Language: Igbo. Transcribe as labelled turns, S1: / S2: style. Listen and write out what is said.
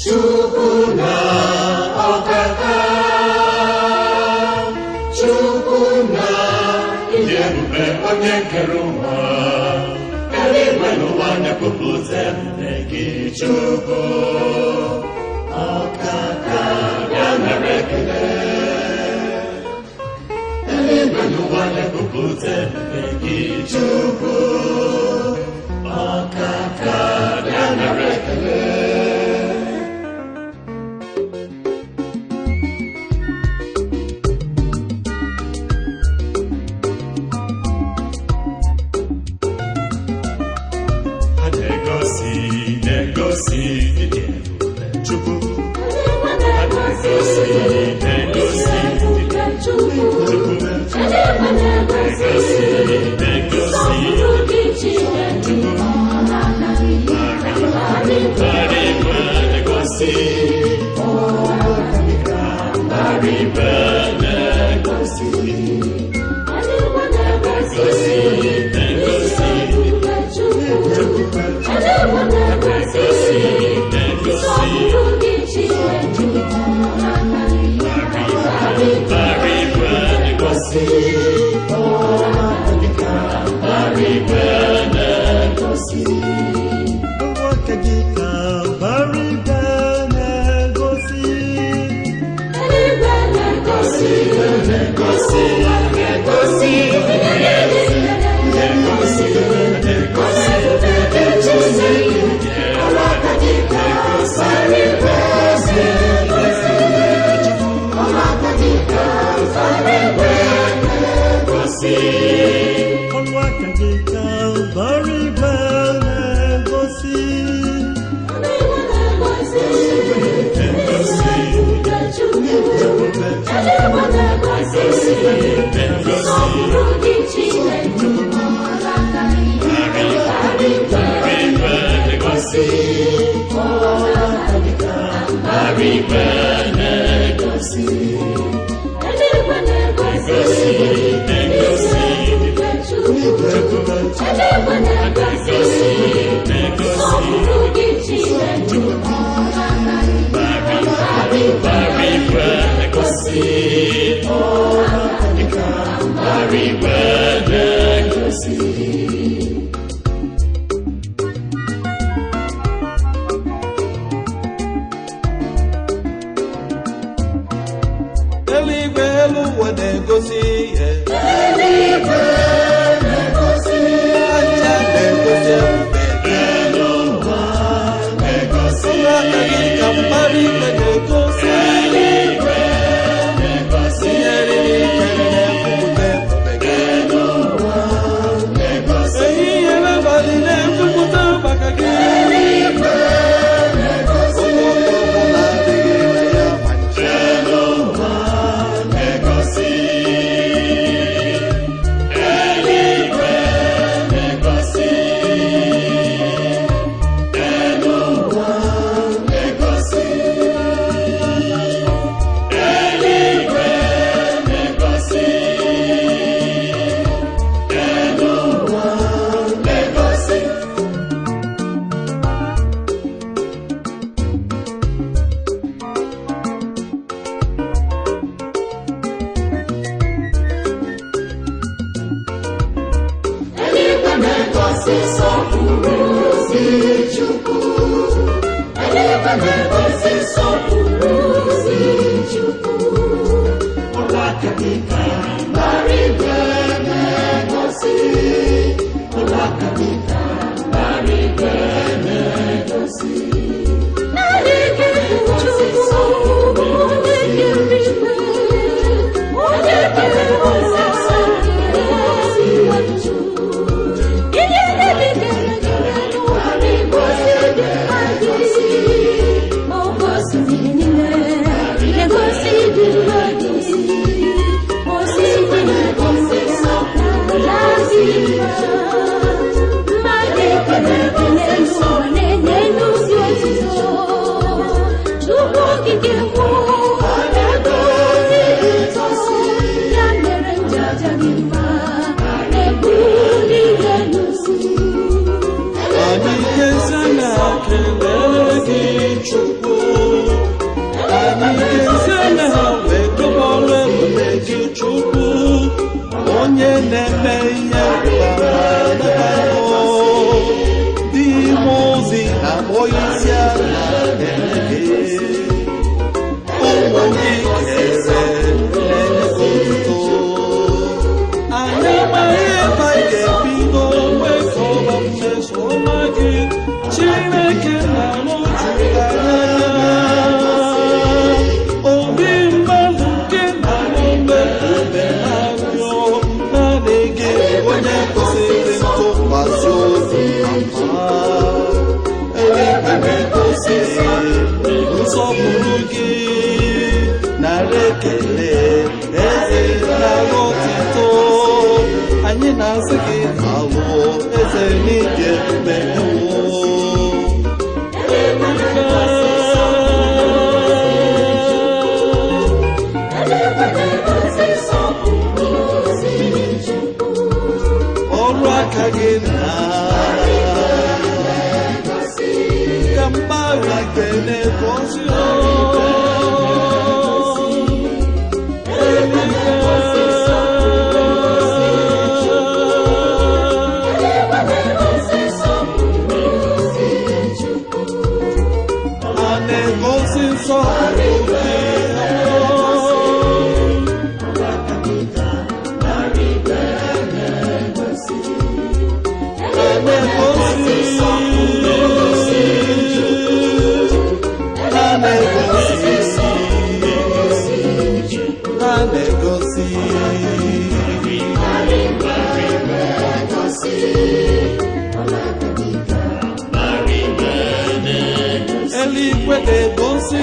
S1: Chukuna okaka Chukuna Ilyebube onye kere ụwa eluigwe n'ụwa na-ekwupụta gị Chukwu ọkaka ya mere ekele eluigwe n'ụwa na-ekwupụta gị Chukwu ọkaka ya mere ekele
S2: Thank you. isi ala enye ụmụ gị kere na-enye otuto anyị amaghị ebe anyị ga-ebido nwekọba mmeso ọma gị Chineke na-arụju anya obi mmadụ nke na-arụbe ebe na-arịọ naanị gị onye kwesịrị ntụkwasị obi ama eluigwe na-egosi nsọpụrụ gị nara ekele eze nara otito anyị na-asị gị alụ eze n'ike mmewo ọrụ aka gị na ka mgbalị ekele gosi eluigwe na-egosi